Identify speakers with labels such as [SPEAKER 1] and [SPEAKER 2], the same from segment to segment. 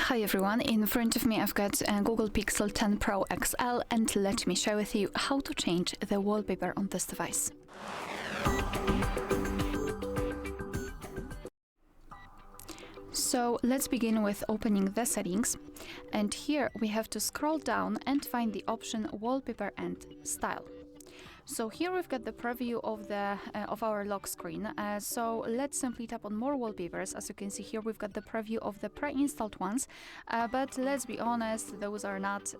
[SPEAKER 1] Hi everyone, in front of me I've got Google Pixel 10 Pro XL, and let me share with you how to change the wallpaper on this device. So let's begin with opening the settings, and here we have to scroll down and find the option Wallpaper and Style. So here we've got the preview of our lock screen. So let's simply tap on more wallpapers. As you can see here, we've got the preview of the pre-installed ones. But let's be honest, those are not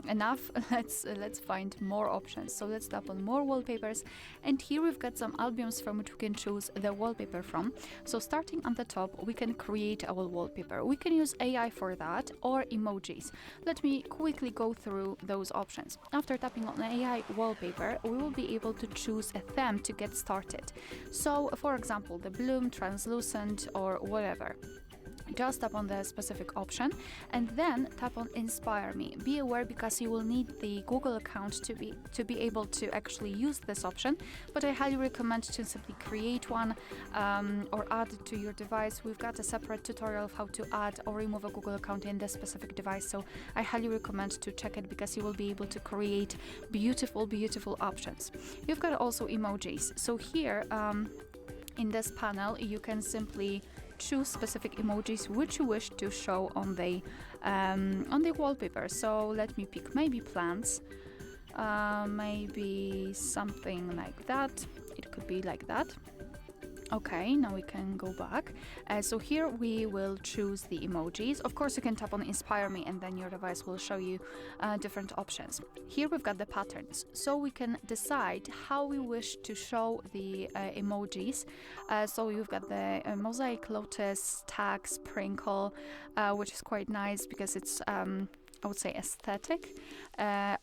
[SPEAKER 1] enough. Let's find more options. So let's tap on more wallpapers, and here we've got some albums from which we can choose the wallpaper from. So starting on the top, we can create our wallpaper. We can use AI for that, or emojis. Let me quickly go through those options. After tapping on AI wallpaper, we will be able to choose a theme to get started. So for example, the bloom, translucent, or whatever. Just tap on the specific option and then tap on Inspire Me. Be aware, because you will need the Google account to be able to actually use this option, but I highly recommend to simply create one or add it to your device. We've got a separate tutorial of how to add or remove a Google account in this specific device, so I highly recommend to check it, because you will be able to create beautiful options. You've got also emojis. So here in this panel you can simply choose specific emojis which you wish to show on the wallpaper. So let me pick maybe plants, maybe something like that. It could be like that. Okay, now we can go back. So here we will choose the emojis. Of course, you can tap on Inspire Me and then your device will show you different options. Here we've got the patterns. So we can decide how we wish to show the emojis. So you've got the mosaic, lotus, tag, sprinkle, which is quite nice because it's I would say aesthetic,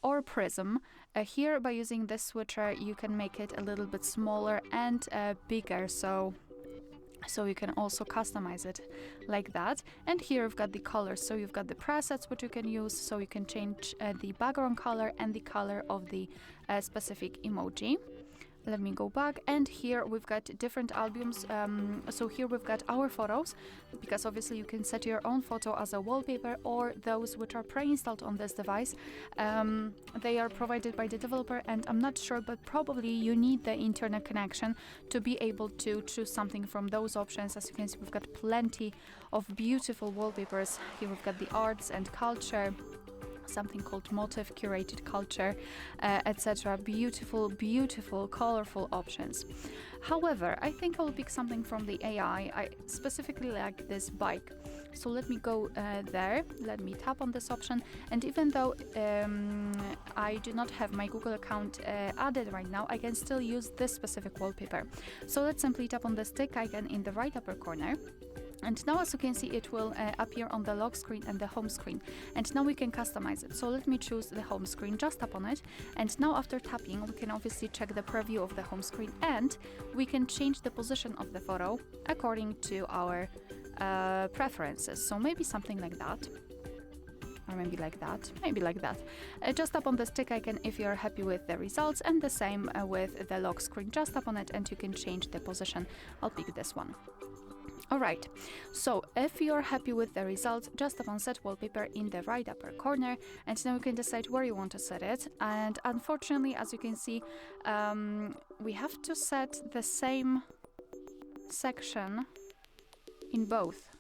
[SPEAKER 1] or prism. Here, by using this switcher, you can make it a little bit smaller and bigger, so you can also customize it like that. And here you've got the colors. So you've got the presets which you can use, so you can change the background color and the color of the specific emoji. Let me go back, and here we've got different albums. So here we've got our photos, because obviously you can set your own photo as a wallpaper, or those which are pre-installed on this device. They are provided by the developer, and I'm not sure, but probably you need the internet connection to be able to choose something from those options. As you can see, we've got plenty of beautiful wallpapers. Here we've got the arts and culture, something called motif, curated culture, etc. Beautiful, colorful options. However, I think I'll pick something from the AI. I specifically like this bike. So let me go there. Let me tap on this option. And even though I do not have my Google account added right now, I can still use this specific wallpaper. So let's simply tap on the stick icon in the right upper corner. And now, as you can see, it will appear on the lock screen and the home screen. And now we can customize it. So let me choose the home screen, just tap on it. And now after tapping, we can obviously check the preview of the home screen, and we can change the position of the photo according to our preferences. So maybe something like that. Or maybe like that, just tap on the stick icon if you're happy with the results, and the same with the lock screen. Just tap on it and you can change the position. I'll pick this one. Alright, so if you're happy with the results, just tap on Set Wallpaper in the right upper corner, and now you can decide where you want to set it. And unfortunately, as you can see, we have to set the same section in both.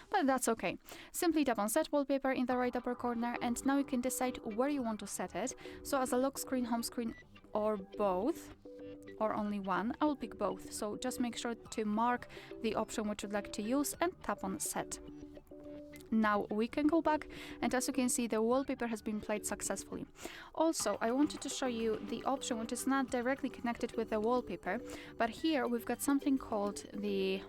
[SPEAKER 1] But that's okay. Simply tap on Set Wallpaper in the right upper corner, and now you can decide where you want to set it. So as a lock screen, home screen, or both, or only one. I will pick both. So just make sure to mark the option which you'd like to use and tap on Set. Now we can go back, and as you can see, the wallpaper has been played successfully. Also, I wanted to show you the option which is not directly connected with the wallpaper, but here we've got something called the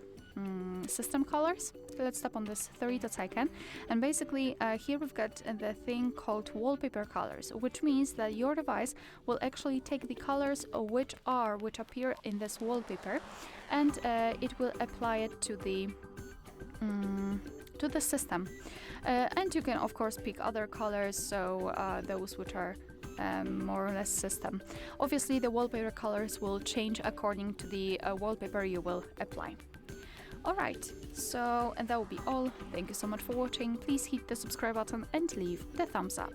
[SPEAKER 1] system colors. Let's tap on this three dots icon, and basically here we've got the thing called wallpaper colors, which means that your device will actually take the colors which appear in this wallpaper, and it will apply it to the system. And you can of course pick other colors, so those which are more or less system. Obviously the wallpaper colors will change according to the wallpaper you will apply. Alright, so and that will be all. Thank you so much for watching. Please hit the subscribe button and leave the thumbs up.